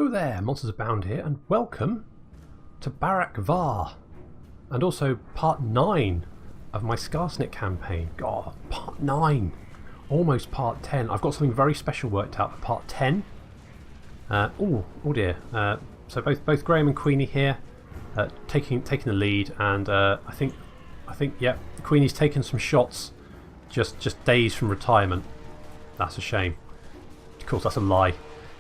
Hello there, Monsters Abound here, and welcome to Barak Var, and also part 9 of my Skarsnik campaign. God, part 9! Almost part 10. I've got something very special worked out for part 10. Oh dear. So both Graham and Queenie here, taking the lead, and I think yeah, Queenie's taken some shots just days from retirement. That's a shame. Of course, that's a lie,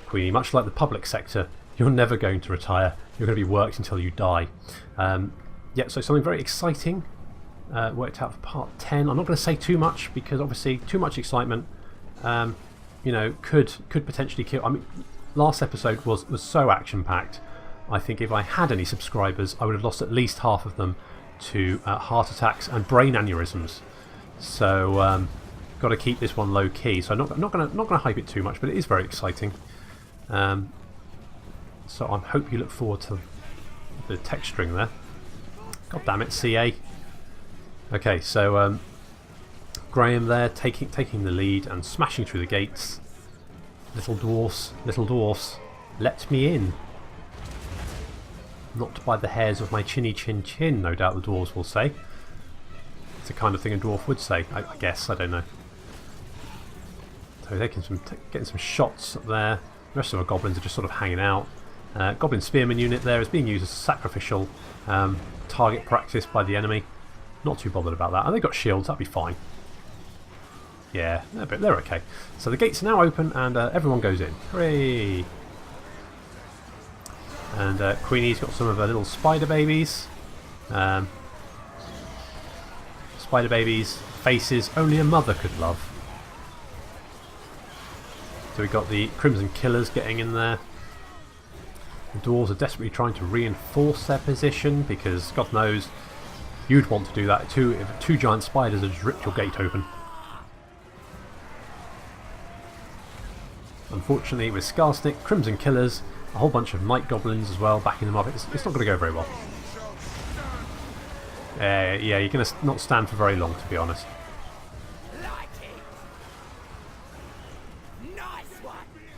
Queenie. Much like the public sector, you're never going to retire. You're going to be worked until you die. Yeah, so something very exciting worked out for part 10. I'm not going to say too much because obviously too much excitement, you know, could potentially kill. I mean, last episode was so action-packed. I think if I had any subscribers, I would have lost at least half of them to heart attacks and brain aneurysms. So got to keep this one low key. So I'm not gonna hype it too much, but it is very exciting. So I hope you look forward to the text string there. God damn it, CA. Okay, so Graham there taking the lead and smashing through the gates. Little dwarfs, let me in. Not by the hairs of my chinny chin chin, no doubt the dwarves will say. It's the kind of thing a dwarf would say, I guess, I don't know. So getting some shots up there. The rest of our goblins are just sort of hanging out. Goblin spearman unit there is being used as a sacrificial target practice by the enemy. Not too bothered about that. And they've got shields, that'd be fine. Yeah, they're okay. So the gates are now open and everyone goes in. Hooray! And Queenie's got some of her little spider babies. Spider babies, faces only a mother could love. So we've got the Crimson Killers getting in there. The dwarves are desperately trying to reinforce their position because God knows you'd want to do that too if two giant spiders had just ripped your gate open. Unfortunately with Skarsnik, Crimson Killers, a whole bunch of night goblins as well backing them up, it's not going to go very well. Yeah, you're going to not stand for very long, to be honest.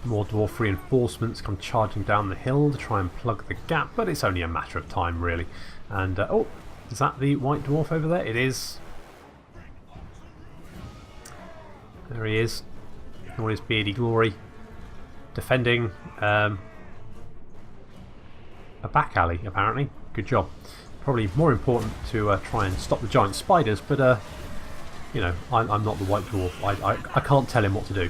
More dwarf reinforcements come charging down the hill to try and plug the gap, but it's only a matter of time really. And oh, is that the white dwarf over there? It is. There he is, in all his beardy glory, defending a back alley apparently. Good job. Probably more important to try and stop the giant spiders, but you know, I'm not the white dwarf. I can't tell him what to do.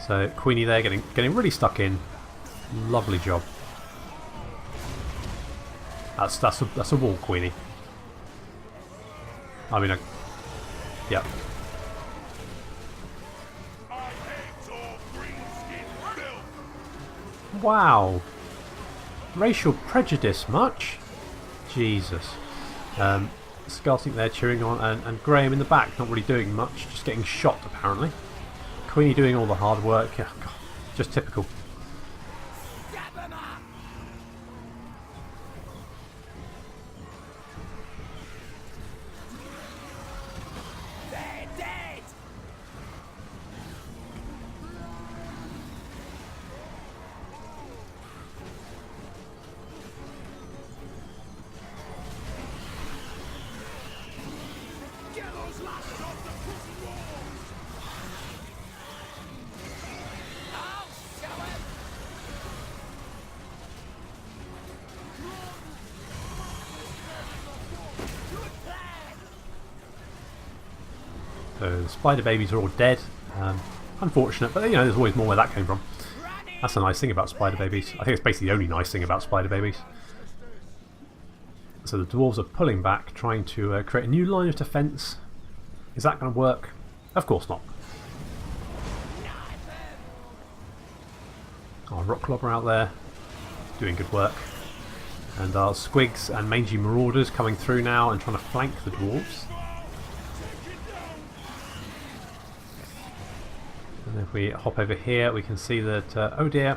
So Queenie there getting really stuck in. Lovely job. That's a wall, Queenie. I mean, yeah. Wow. Racial prejudice much? Jesus. Skarsnik there cheering on, and Graham in the back not really doing much, just getting shot apparently. Queenie doing all the hard work. Yeah, God, just typical. So the spider babies are all dead. Unfortunate, but you know, there's always more where that came from. That's the nice thing about spider babies. I think it's basically the only nice thing about spider babies. So the dwarves are pulling back, trying to create a new line of defence. Is that going to work? Of course not. Our rock clobber out there, doing good work. And our squigs and mangy marauders coming through now and trying to flank the dwarves. And if we hop over here, we can see that, oh dear,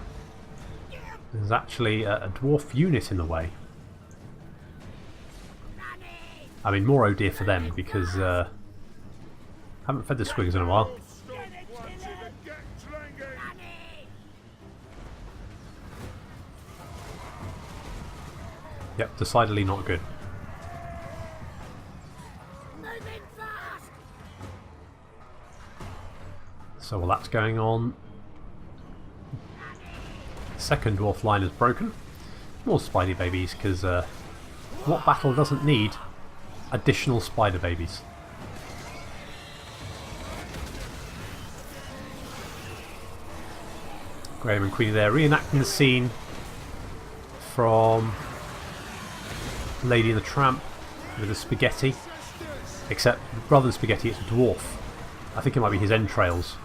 there's actually a dwarf unit in the way. I mean, more oh dear for them, because I haven't fed the squigs in a while. Yep, decidedly not good. So while that's going on, second dwarf line is broken. More spider babies, because what battle doesn't need additional spider babies? Graham and Queenie there reenacting the scene from Lady and the Tramp with the spaghetti. Except rather than spaghetti, it's a dwarf. I think it might be his entrails.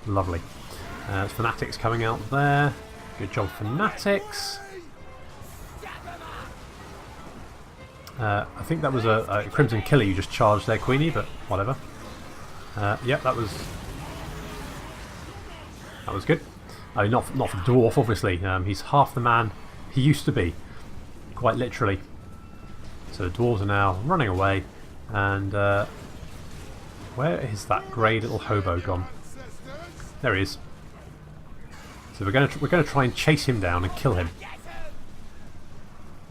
Lovely. There's Fanatics coming out there. Good job, Fanatics. I think that was a Crimson Killer you just charged there, Queenie, but whatever. Yep, that was good. Not for the dwarf, obviously. He's half the man he used to be, quite literally. So the dwarves are now running away, and where is that grey little hobo gone? There he is. So we're going to try and chase him down and kill him.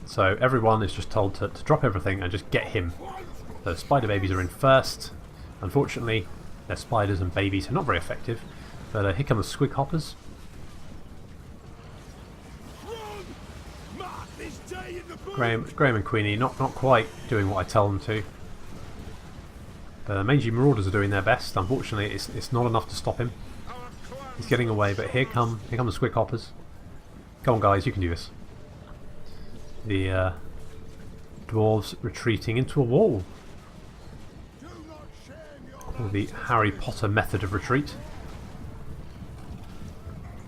So everyone is just told to drop everything and just get him. The spider babies are in first. Unfortunately, they're spiders and babies, so not very effective. But here come the squig hoppers. Graham and Queenie not quite doing what I tell them to. The mangy marauders are doing their best. Unfortunately, it's not enough to stop him. He's getting away, but here come the squig hoppers. Come on, guys, you can do this. The dwarves retreating into a wall. Or the Harry Potter method of retreat.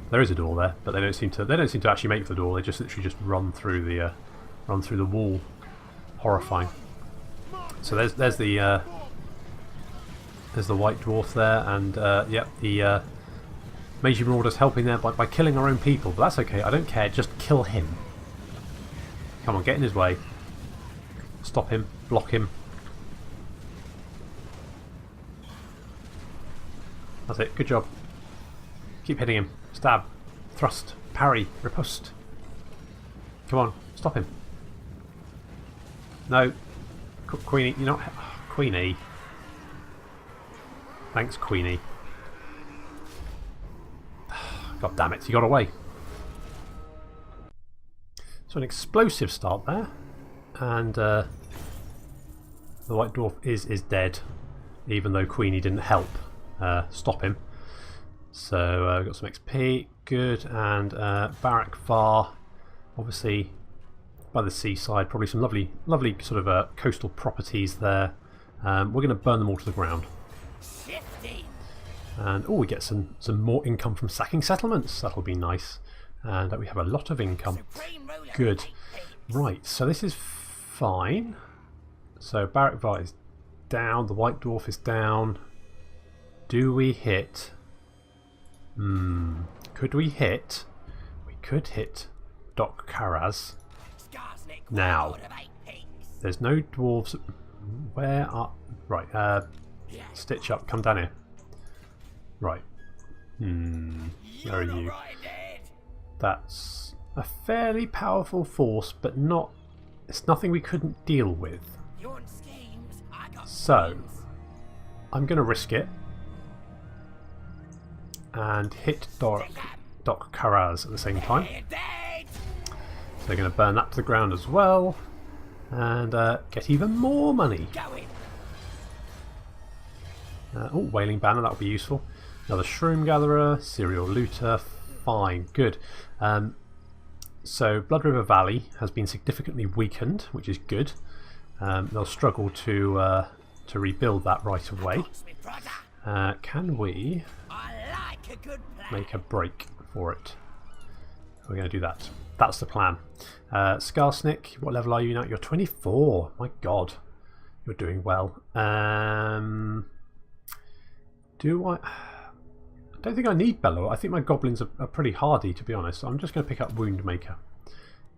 There is a door there, but they don't seem to actually make the door. They just literally just run through the wall. Horrifying. So there's the white dwarf there, and yep, the Meiji Marauders helping there by killing our own people. But that's okay. I don't care. Just kill him. Come on, get in his way. Stop him. Block him. That's it. Good job. Keep hitting him. Stab. Thrust. Parry. Riposte. Come on. Stop him. No. Queenie. You're not... Queenie. Thanks, Queenie. God damn it. He got away. So an explosive start there. And the white dwarf is dead. Even though Queenie didn't help stop him. So we've got some XP, good, and Barrack Var, obviously by the seaside, probably some lovely sort of coastal properties there. We're going to burn them all to the ground. And we get some more income from sacking settlements. That'll be nice. And we have a lot of income. Good. Right, so this is fine. So Barrack Var is down, the white dwarf is down. Do we hit? Could we hit? We could hit Doc Karaz. Now, there's no dwarves. Where are... Right, Stitch Up, come down here. Right. Where are you? That's a fairly powerful force, but not... It's nothing we couldn't deal with. So, I'm going to risk it. And hit Doc Karaz at the same time. So they're going to burn that to the ground as well. And get even more money. Wailing Banner, that would be useful. Another Shroom Gatherer, Serial Looter, fine, good. So Blood River Valley has been significantly weakened, which is good. They'll struggle to rebuild that right away. Can we make a break for it? We're going to do that. That's the plan. Skarsnik, what level are you now? You're 24. My God, you're doing well. Do I don't think I need Bellow. I think my goblins are pretty hardy, to be honest. So I'm just going to pick up Wound Maker.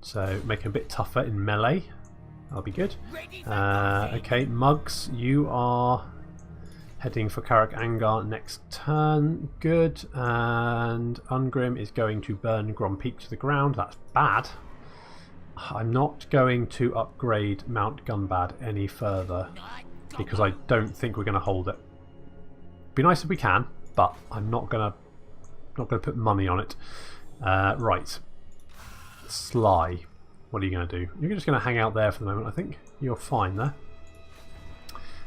So make it a bit tougher in melee. That'll be good. Okay, Mugs, you are heading for Karak Angar next turn. Good. And Ungrim is going to burn Grom Peak to the ground. That's bad. I'm not going to upgrade Mount Gunbad any further because I don't think we're going to hold it. Be nice if we can, but I'm not going to put money on it. Right, Sly. What are you going to do? You're just going to hang out there for the moment, I think. You're fine there.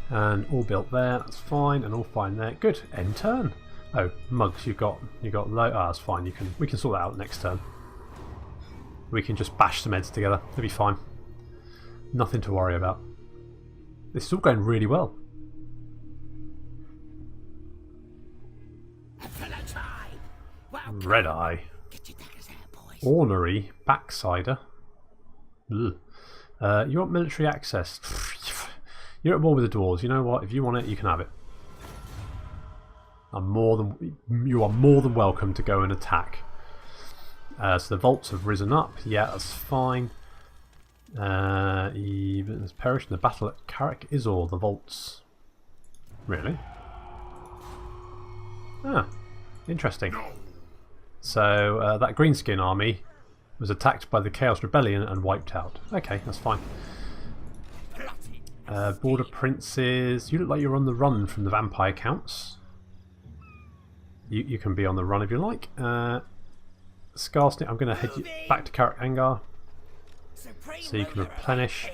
And all built there. That's fine, and all fine there. Good. End turn. Oh, Mugs. You got low. Ah, that's fine. We can sort that out next turn. We can just bash some heads together. It'll be fine. Nothing to worry about. This is all going really well. Red Eye. Ornery Backsider. Ugh. You want military access? You're at war with the dwarves. You know what? If you want it, you can have it. You are more than welcome to go and attack. So the vaults have risen up. Yeah, that's fine. Even has perished in the battle at Carrick Izor. The vaults. Really? Ah, interesting. So that greenskin army was attacked by the Chaos Rebellion and wiped out. Okay, that's fine. Border Princes. You look like you're on the run from the vampire counts. You can be on the run if you like. Skarsnik, I'm going to head you back to Carrick Angar so you can replenish.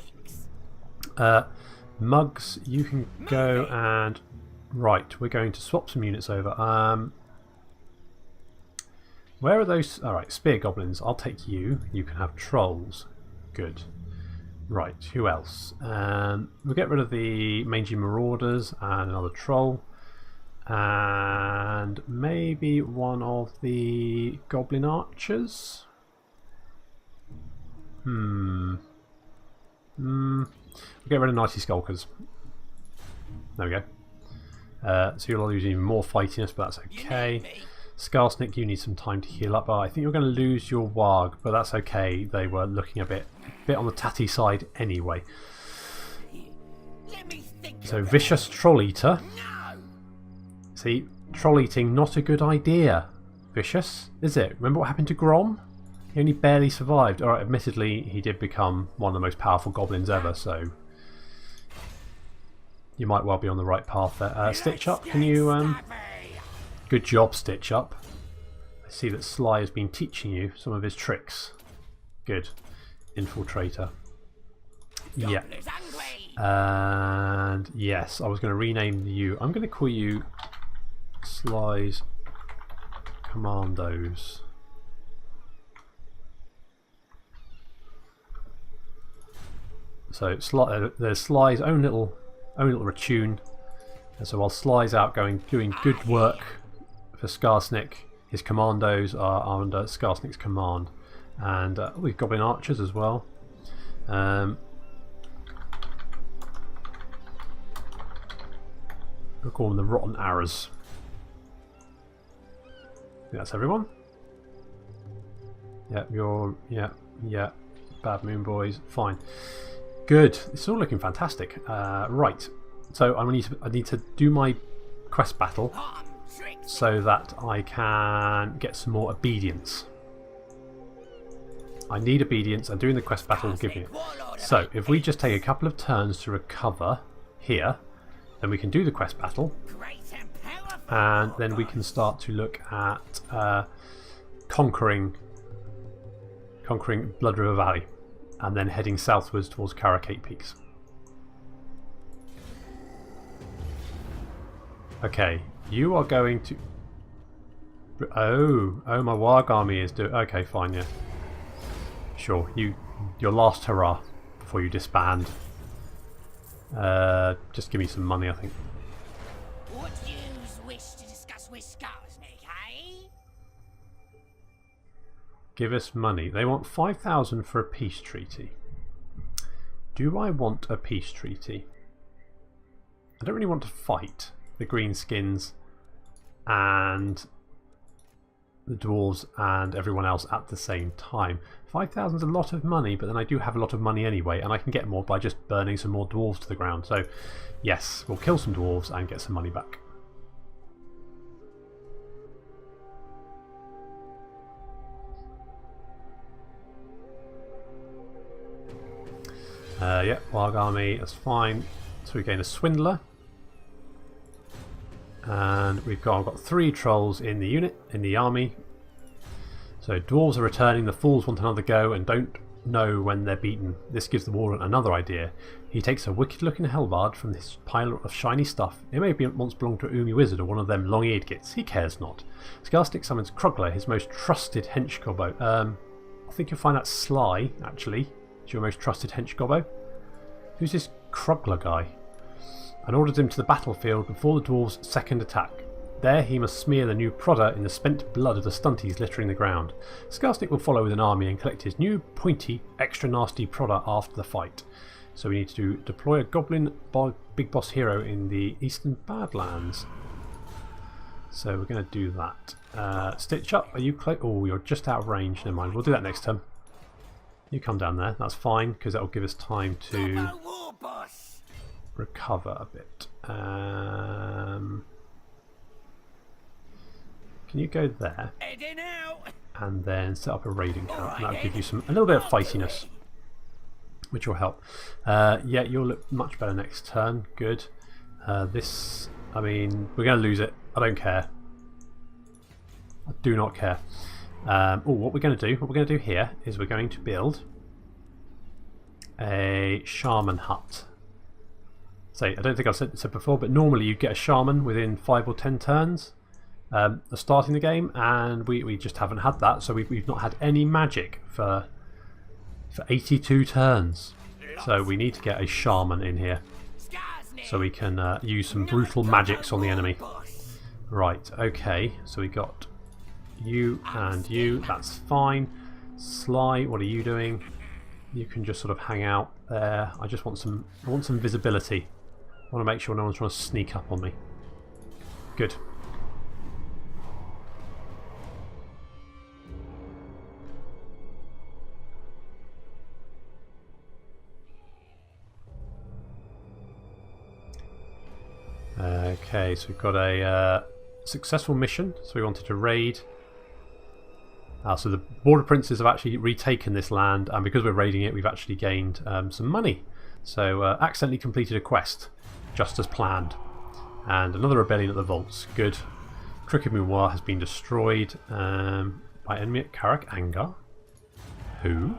Mugs, you can go and... Right, we're going to swap some units over. Where are those? Alright, Spear Goblins. I'll take you. You can have Trolls. Good. Right, who else? We'll get rid of the Mangy Marauders and another Troll. And maybe one of the Goblin Archers? We'll get rid of Nighty Skulkers. There we go. So you'll lose even more fightiness, but that's okay. Skarsnik, you need some time to heal up. I think you're going to lose your Warg, but that's okay. They were looking a bit on the tatty side anyway. So Vicious Troll Eater. See, troll eating not a good idea. Vicious, is it? Remember what happened to Grom? He only barely survived. Alright, admittedly, he did become one of the most powerful goblins ever, so you might well be on the right path there. Stitch Up, can you... Good job, Stitch Up. I see that Sly has been teaching you some of his tricks. Good. Infiltrator. Yeah. And yes, I was going to rename you. I'm going to call you Sly's Commandos. So there's Sly's own little retune. And so while Sly's out doing good work for Skarsnik, his commandos are under Skarsnik's command. And we've Goblin Archers as well. We'll call them the Rotten Arrows. That's everyone. Yeah. Bad Moon Boys. Fine. Good. It's all looking fantastic. Right. So I need to do my quest battle so that I can get some more obedience. I need obedience, and doing the quest battle will give me it. So if we just take a couple of turns to recover here, then we can do the quest battle, and then we can start to look at conquering Blood River Valley, and then heading southwards towards Caracate Peaks. Okay, you are going to... Oh, my Warg army is doing... Okay, fine, yeah. Sure, your last hurrah before you disband. Just give me some money, I think. What news wish to discuss with Skarsnik, eh? Give us money. They want 5,000 for a peace treaty. Do I want a peace treaty? I don't really want to fight the greenskins and the dwarves and everyone else at the same time. 5,000 is a lot of money, but then I do have a lot of money anyway, and I can get more by just burning some more dwarves to the ground. So yes, we'll kill some dwarves and get some money back. Yeah, Warg Army, that's fine. So we gain a Swindler. And I've got 3 trolls in the unit, in the army. So dwarves are returning, the fools want another go and don't know when they're beaten. This gives the warlord another idea. He takes a wicked looking halberd from this pile of shiny stuff. It may be once belonged to a Umi wizard or one of them long-eared gits. He cares not. Skarsnik summons Krugler, his most trusted hench gobbo. I think you'll find that Sly, actually, is your most trusted hench gobbo. Who's this Krugler guy? And orders him to the battlefield before the dwarves' second attack. There he must smear the new prodder in the spent blood of the stunties littering the ground. Skarsnik will follow with an army and collect his new pointy, extra nasty prodder after the fight. So we need to deploy a Goblin big boss hero in the Eastern Badlands. So we're going to do that. Stitch up, are you close? Oh, you're just out of range. Never mind, we'll do that next turn. You come down there, that's fine, because that will give us time to recover a bit. Can you go there and then set up a raiding camp, and that'll give you a little bit of fightiness, which will help. Yeah, you'll look much better next turn. Good. This, I mean, we're going to lose it. I don't care. I do not care. What we're going to do here is we're going to build a shaman hut. So I don't think I've said before, but normally you get a shaman within 5 or 10 turns of starting the game, and we just haven't had that. So we've not had any magic for 82 turns. So we need to get a shaman in here so we can use some brutal magics on the enemy. Right, okay, so we got you and you, that's fine. Sly, what are you doing? You can just sort of hang out there. I just want some visibility. I want to make sure no one's trying to sneak up on me. Good. Okay, so we've got a successful mission. So we wanted to raid. So the border princes have actually retaken this land, and because we're raiding it, we've actually gained some money. So accidentally completed a quest, just as planned. And another rebellion at the vaults. Good. Cricket Moumoir has been destroyed by enemy at Karak Angar. Who?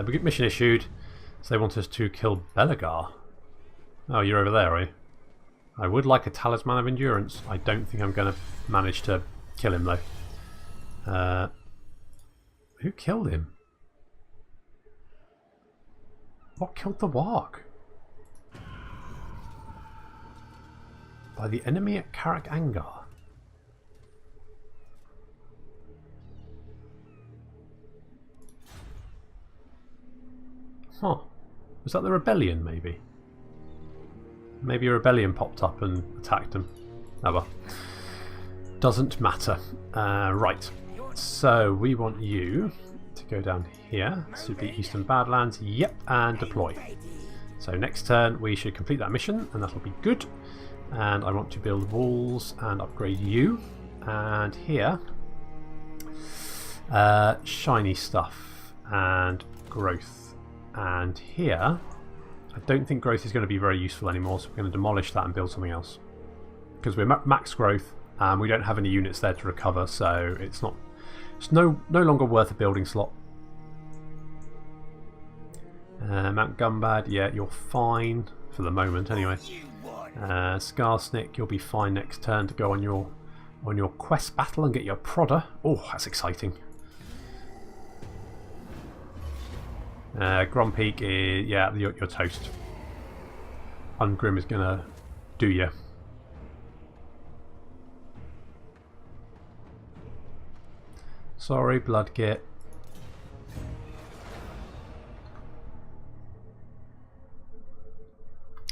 We get mission issued. So they want us to kill Belagar. Oh, you're over there, are you? I would like a Talisman of Endurance. I don't think I'm going to manage to kill him, though. Who killed him? What killed the Warg? By the enemy at Karak Angar. Huh. Was that the rebellion, maybe? Maybe a rebellion popped up and attacked them. Oh well. Doesn't matter. Right. So we want you to go down here to the Eastern Badlands. Yep, and deploy. So next turn we should complete that mission, and that'll be good. And I want to build walls and upgrade you. And here, shiny stuff and growth. And here, I don't think growth is going to be very useful anymore, so we're going to demolish that and build something else. Because we're max growth, and we don't have any units there to recover, so it's no longer worth a building slot. Mount Gumbad, yeah, you're fine for the moment anyway. Skarsnik, you'll be fine next turn to go on your quest battle and get your prodder. Oh, that's exciting. Grompeak is, yeah, you're toast. Ungrim is gonna do you. Sorry, Bloodgit.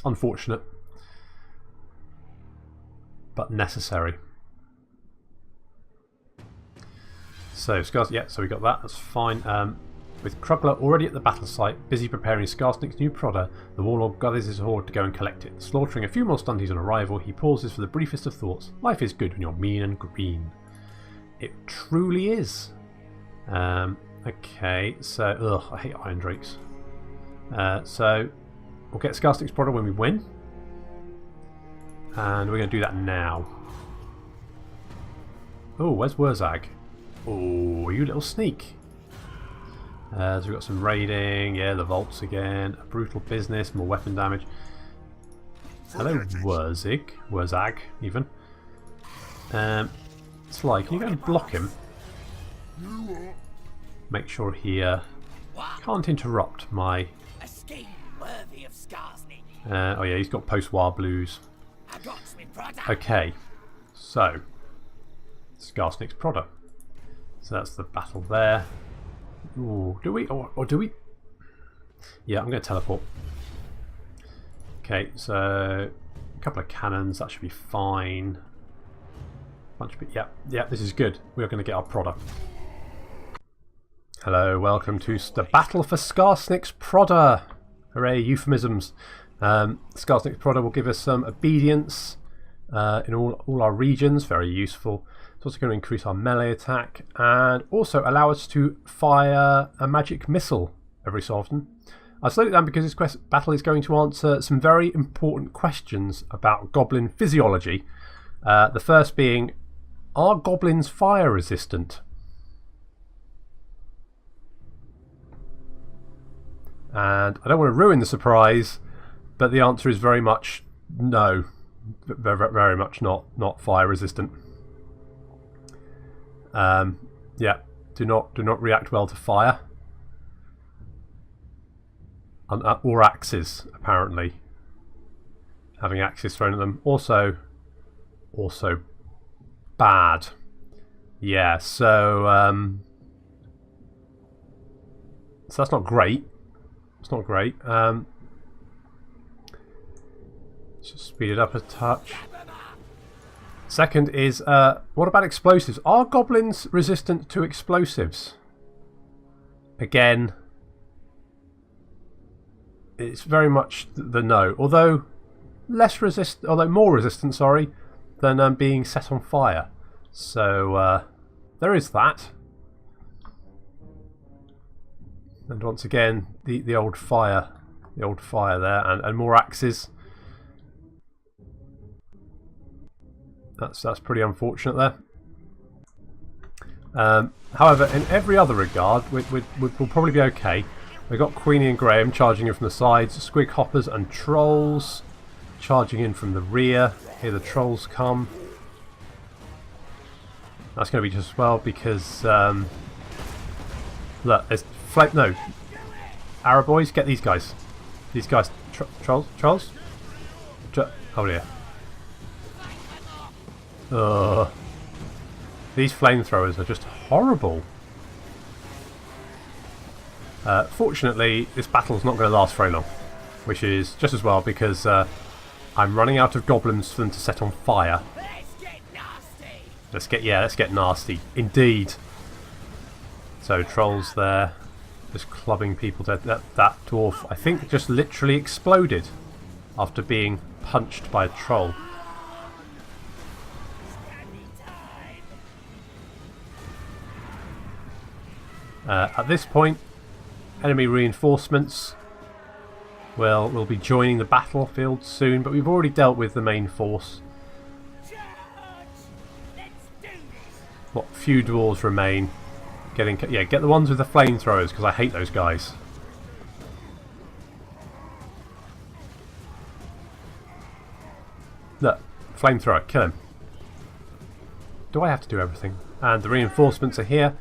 Unfortunate, but necessary. So Skars, yeah, so we got that. That's fine. With Krugler already at the battle site, busy preparing Skarsnik's new prodder, the warlord gathers his horde to go and collect it. Slaughtering a few more stunties on arrival, he pauses for the briefest of thoughts. Life is good when you're mean and green. It truly is. Okay, so I hate Iron Drakes. So we'll get Skarsnik's product when we win. And we're going to do that now. Oh, where's Wurzag? Oh, you little sneak. So we've got some raiding. Yeah, the vaults again. A brutal business. More weapon damage. Hello, Wurzag, even. Sly, can you go and block him? Make sure he can't interrupt my... A scheme worthy of Skarsnik. oh yeah, he's got post-war blues. I got me product. Okay, so Skarsnik's product. So that's the battle there. Ooh, do we or do we? Yeah, I'm going to teleport. Okay, so a couple of cannons, that should be fine. Bunch of yeah, this is good. We are going to get our product. Hello, welcome to the battle for Skarsnik's Prodder. Hooray, euphemisms. Skarsnik's Prodder will give us some obedience in all our regions, very useful. It's also going to increase our melee attack and also allow us to fire a magic missile every so often. I slowed it down because this battle is going to answer some very important questions about goblin physiology. The first being, are goblins fire resistant? And I don't want to ruin the surprise, but the answer is very much no. Very much not fire resistant. Yeah, do not react well to fire. Or axes, apparently. Having axes thrown at them. Also bad. Yeah, so that's not great. It's not great. Let's just speed it up a touch. Second is, what about explosives? Are goblins resistant to explosives? Again, it's very much the no. Although more resistant, sorry, than being set on fire. So there is that. And once again, the old fire there, and more axes. That's pretty unfortunate there. However, in every other regard, we'll probably be okay. We've got Queenie and Graham charging in from the sides, squig hoppers and trolls charging in from the rear. Here the trolls come. That's going to be just as well because look, there's no arrow boys. Get these guys. These guys, trolls. Oh dear. These flamethrowers are just horrible. Fortunately, this battle's not going to last very long, which is just as well because I'm running out of goblins for them to set on fire. Let's get nasty, indeed. So trolls there, just clubbing people dead. That dwarf, I think, just literally exploded after being punched by a troll. At this point, enemy reinforcements will be joining the battlefield soon, but we've already dealt with the main force. What few dwarves remain? Get the ones with the flamethrowers because I hate those guys. Look, flamethrower, kill him. Do I have to do everything? And the reinforcements are here.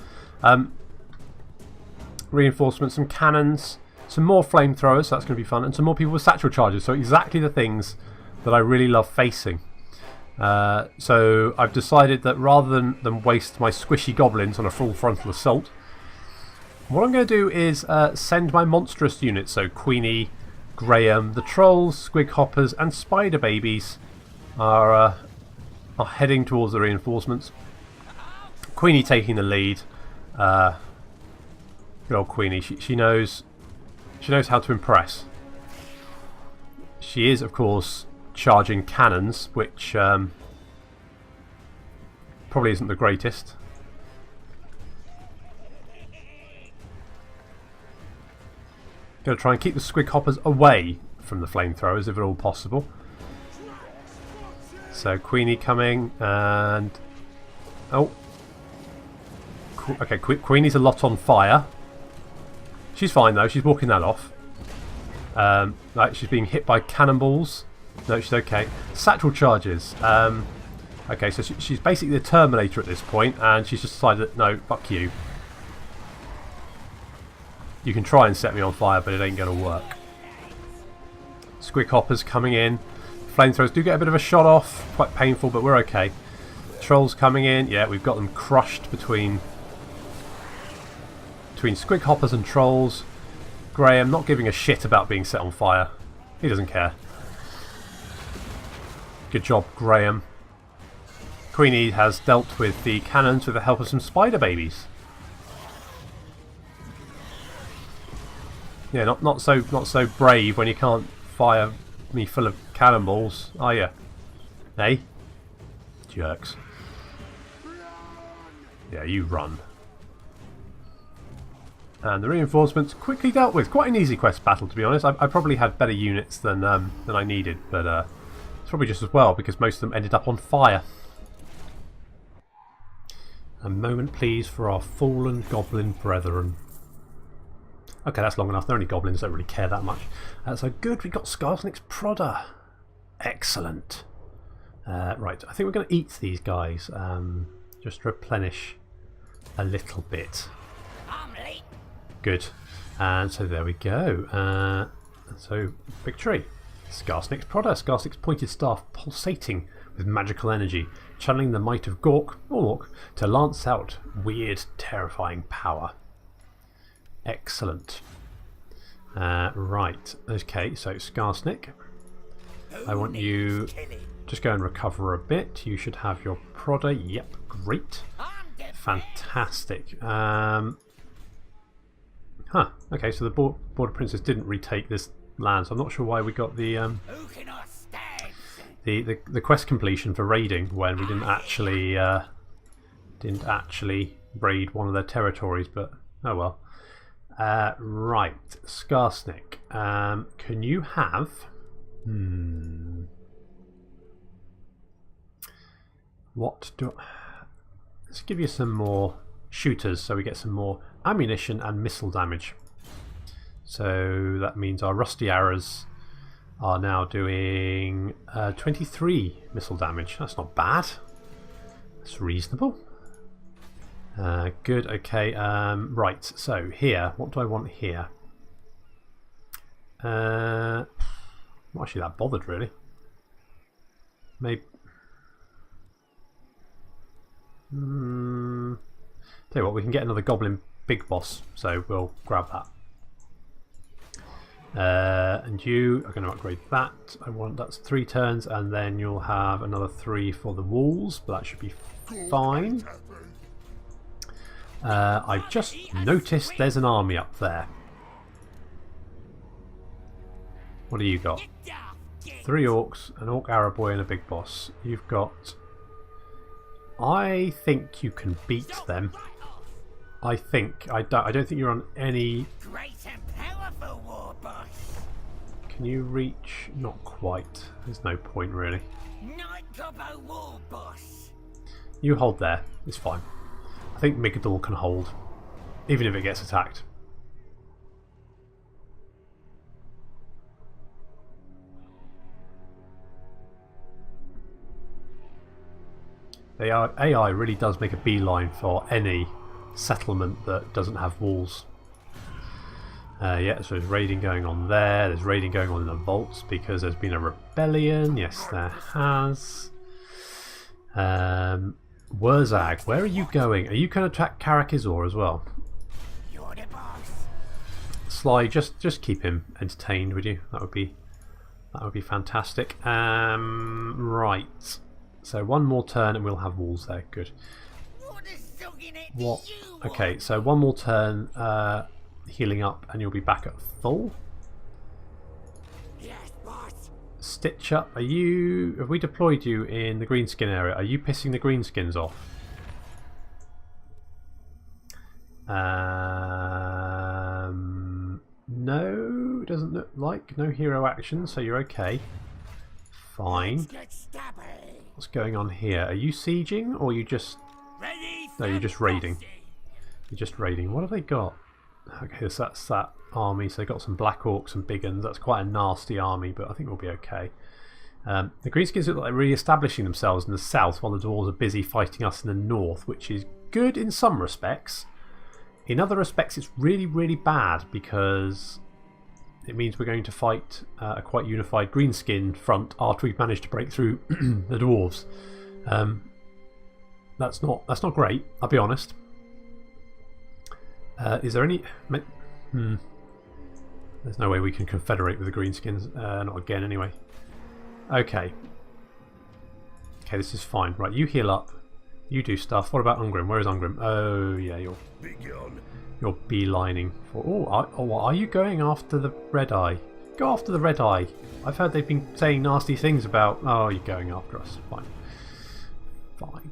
Reinforcements, some cannons, some more flamethrowers, so that's going to be fun, and some more people with satchel charges. So exactly the things that I really love facing. So I've decided that rather than waste my squishy goblins on a full frontal assault, what I'm going to do is send my monstrous units, so Queenie, Graham, the trolls, squig hoppers and spider babies are heading towards the reinforcements. Queenie taking the lead. Good old Queenie, she knows how to impress. She is, of course, charging cannons, which probably isn't the greatest. Got to try and keep the squig hoppers away from the flamethrowers if at all possible. So Queenie coming and... Oh. Okay, Queenie's a lot on fire. She's fine though, she's walking that off. Like she's being hit by cannonballs. No, she's okay. Satchel charges. Okay, so she's basically the Terminator at this point, and she's just decided that, no, fuck you. You can try and set me on fire, but it ain't going to work. Squig hoppers coming in. Flamethrowers do get a bit of a shot off. Quite painful, but we're okay. Trolls coming in. Yeah, we've got them crushed between squig hoppers and trolls. Graham not giving a shit about being set on fire. He doesn't care. Good job, Graham. Queenie has dealt with the cannons with the help of some spider babies. Yeah, not so brave when you can't fire me full of cannonballs, are you? Hey? Jerks. Yeah, you run. And the reinforcements quickly dealt with. Quite an easy quest battle, to be honest. I probably had better units than I needed, but it's probably just as well because most of them ended up on fire. A moment, please, for our fallen goblin brethren. Okay, that's long enough. They're only goblins, don't really care that much. So good, we got Skarsnik's Prodder. Excellent. Right, I think we're going to eat these guys. Just replenish a little bit. Good. And so there we go. So, victory. Skarsnik's Prodder. Skarsnik's pointed staff pulsating with magical energy, channeling the might of Orc to lance out weird, terrifying power. Excellent. Right. Okay, so Skarsnik. I want you... Just go and recover a bit. You should have your Prodder. Yep, great. Fantastic. Okay, so the Border Princess didn't retake this land, so I'm not sure why we got the quest completion for raiding when we didn't actually raid one of their territories, but oh well. Right, Skarsnik. Can you have... What do... Let's give you some more shooters so we get some more ammunition and missile damage. So that means our rusty arrows are now doing 23 missile damage. That's not bad. That's reasonable. Good, okay. Right, so here, what do I want here? I'm not actually that bothered, really. Maybe... Tell you what, we can get another Goblin Big Boss, so we'll grab that. And you are going to upgrade that. That's 3 turns, and then you'll have another 3 for the walls, but that should be fine. I've just noticed there's an army up there. What do you got? 3 orcs, an orc arrow boy, and a big boss. You've got... I think you can beat them. I think. I don't think you're on any... Great and powerful war boss. Can you reach? Not quite. There's no point really. Night Gobbo war boss. You hold there. It's fine. I think Migador can hold, even if it gets attacked. AI really does make a beeline for any settlement that doesn't have walls. Yeah, so there's raiding going on there. There's raiding going on in the vaults because there's been a rebellion. Yes, there has. Wurzag, where are you going? Are you going to attack Karakizor as well? You're the boss. Sly, just keep him entertained, would you? That would be fantastic. Right. So one more turn and we'll have walls there. Good. What? Okay, so one more turn, healing up, and you'll be back at full. Yes, boss. Stitch up. Are you? Have we deployed you in the greenskin area? Are you pissing the greenskins off? No. it doesn't look like. No hero action, so you're okay. Fine. What's going on here? Are you sieging or are you just... No, you're just raiding. You're just raiding. What have they got? Okay, so that's that army. So they've got some Black Orcs and Big Uns. That's quite a nasty army, but I think we'll be okay. The Greenskins look like they're really establishing themselves in the south while the Dwarves are busy fighting us in the north, which is good in some respects. In other respects, it's really, really bad because it means we're going to fight a quite unified Greenskin front after we've managed to break through the Dwarves. That's not great, I'll be honest. Is there any... There's no way we can confederate with the Greenskins. Not again, anyway. Okay. Okay, this is fine. Right, you heal up. You do stuff. What about Ungrim? Where is Ungrim? Oh, yeah, you're beelining for... Oh, are you going after the Red Eye? Go after the Red Eye. I've heard they've been saying nasty things about... Oh, you're going after us. Fine. Fine.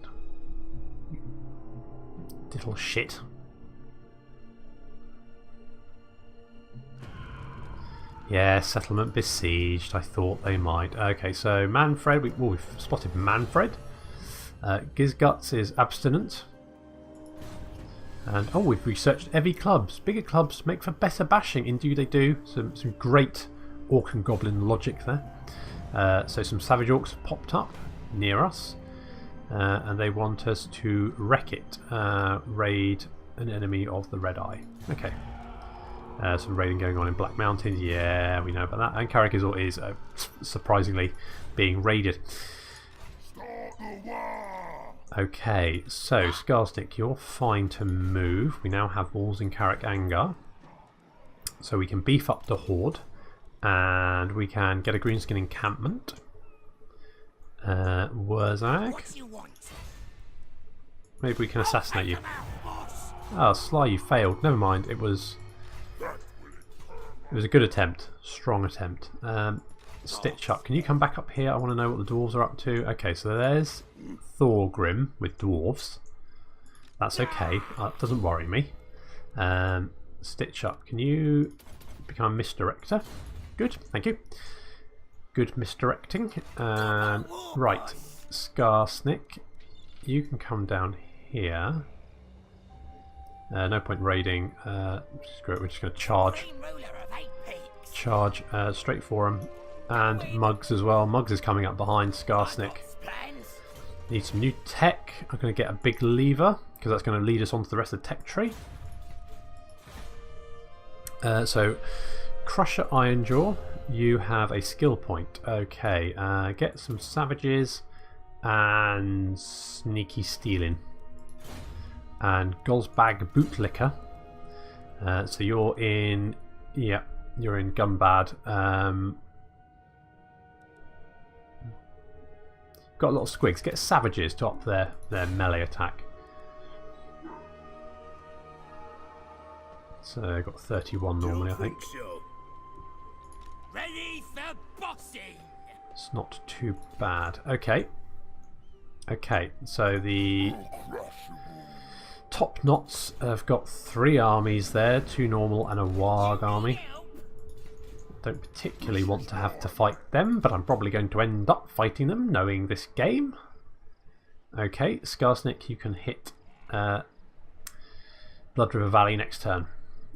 Little shit. Yeah, settlement besieged. I thought they might. Okay, so Manfred. We've spotted Manfred. Gizguts is abstinent. And we've researched heavy clubs. Bigger clubs make for better bashing. Indeed they do. Some great Orc and Goblin logic there. So some Savage Orcs have popped up near us. And they want us to wreck it. Raid an enemy of the Red Eye. Okay. Some raiding going on in Black Mountains. Yeah, we know about that. And Karakazor is surprisingly being raided. Okay, so Skarsnik, you're fine to move. We now have walls in Karak Angar. So we can beef up the Horde. And we can get a Greenskin encampment. Wurzag. Maybe we can assassinate you. Oh, Sly, you failed. Never mind, it was a good attempt. Strong attempt. Stitch up. Can you come back up here? I want to know what the dwarves are up to. Okay, so there's Thorgrim with dwarves. That's okay. That doesn't worry me. Stitch up. Can you become a misdirector? Good, thank you. Good misdirecting. Right, Skarsnik, you can come down here. No point raiding. Screw it, we're just going to charge. Charge straight for him. And Muggs as well. Muggs is coming up behind Skarsnik. Need some new tech. I'm going to get a big lever because that's going to lead us onto the rest of the tech tree. So, Crusher Ironjaw, you have a skill point. Okay, get some savages and sneaky stealing. And Gosbag Bootlicker. So you're in... Yeah, you're in Gunbad. Got a lot of squigs. Get savages to up their melee attack. So I've got 31 normally, I think. Ready for boxing. It's not too bad. Okay. Okay, so the Top Knots have got 3 armies there, 2 normal and a Warg army. Don't particularly want to have to fight them, but I'm probably going to end up fighting them, knowing this game. Okay, Skarsnik, you can hit Blood River Valley next turn.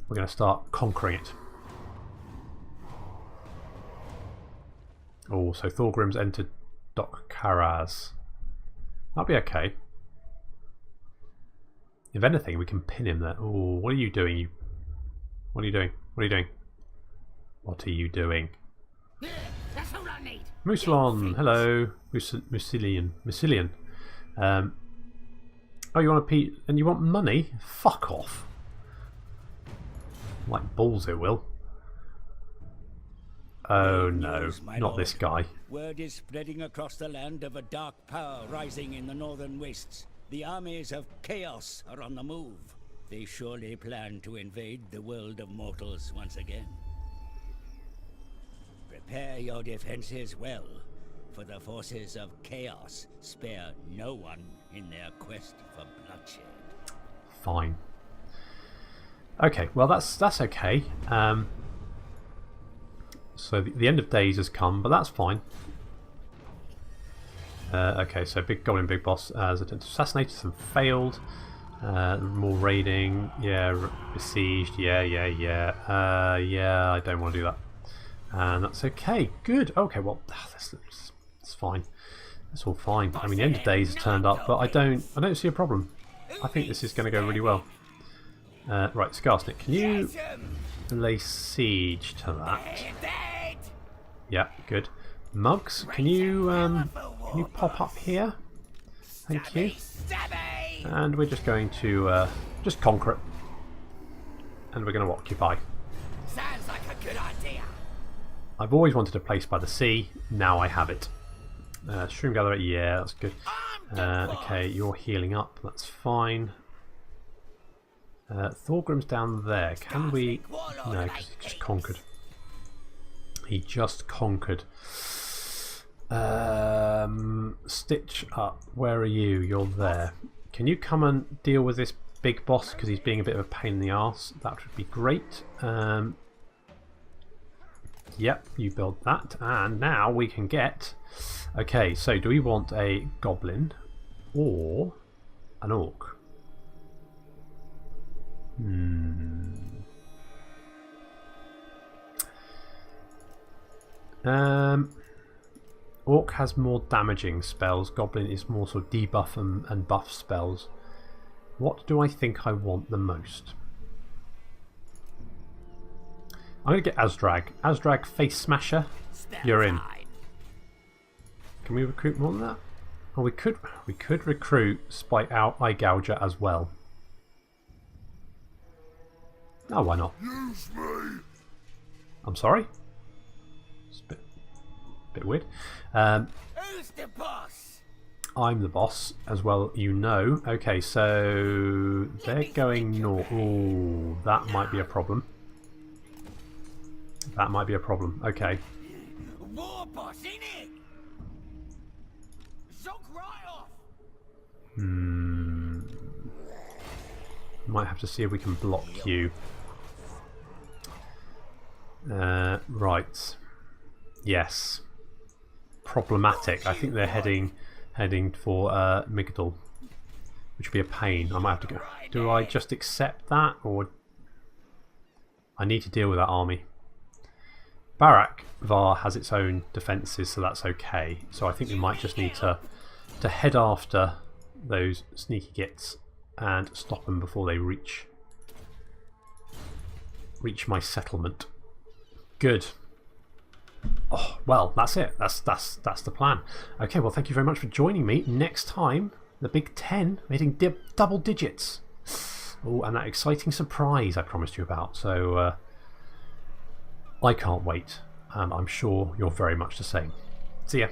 We're going to start conquering it. Oh, so Thorgrim's entered Doc Karaz. That'll be okay. If anything, we can pin him there. Oh, what are you doing? What are you doing? What are you doing? What are you doing? That's all I need. Musalon, hello. Musilian. Oh, you want a Pete and you want money? Fuck off. Like balls it will. Oh no, not this guy. Word is spreading across the land of a dark power rising in the northern wastes. The armies of chaos are on the move. They surely plan to invade the world of mortals once again. Prepare your defenses well, for the forces of chaos spare no one in their quest for bloodshed. Fine. Okay, well that's okay. So the end of days has come, but that's fine. Okay, so big goblin, big boss has attempted to assassinate us and failed. More raiding, yeah, besieged, yeah, I don't want to do that. And that's okay, good. Okay, well, that's fine. That's all fine. I mean, the end of days has turned up, but I don't see a problem. I think this is going to go really well. Right, Skarsnik, can you lay siege to that? Yeah, good. Mugs, can you pop up here? Thank you. And we're just going to just conquer it. And we're going to occupy. Sounds like a good idea. I've always wanted a place by the sea. Now I have it. Shroom Gatherer, yeah, that's good. Okay, you're healing up. That's fine. Thorgrim's down there. Can we... No, because he just conquered. He just conquered. Stitch up. Where are you? You're there. Can you come and deal with this big boss because he's being a bit of a pain in the arse? That would be great. Yep, you build that, and now we can get... Okay, so do we want a goblin or an orc? Orc has more damaging spells. Goblin is more sort of debuff and buff spells. What do I think I want the most? I'm going to get Azdrag. Azdrag Face Smasher. You're in. Can we recruit more than that? Oh, we could recruit Spite Out Eye Gouger as well. Oh, why not? I'm sorry? It's a bit weird. Who's the boss? I'm the boss as well, you know. Okay, so they're going north. Ooh, that might be a problem. That might be a problem. Okay. War boss, innit? Shock right off. Might have to see if we can block you. Right. Yes. Problematic. I think they're heading for Migdal, which would be a pain. I might have to go. Do I just accept that, or I need to deal with that army? Barak Var has its own defences, so that's okay. So I think we might just need to head after those sneaky gits and stop them before they reach my settlement. Good. Oh, well, that's it. That's the plan. Okay, well, thank you very much for joining me. Next time, the Big 10 hitting double digits. Oh, and that exciting surprise I promised you about. So I can't wait, and I'm sure you're very much the same. See ya.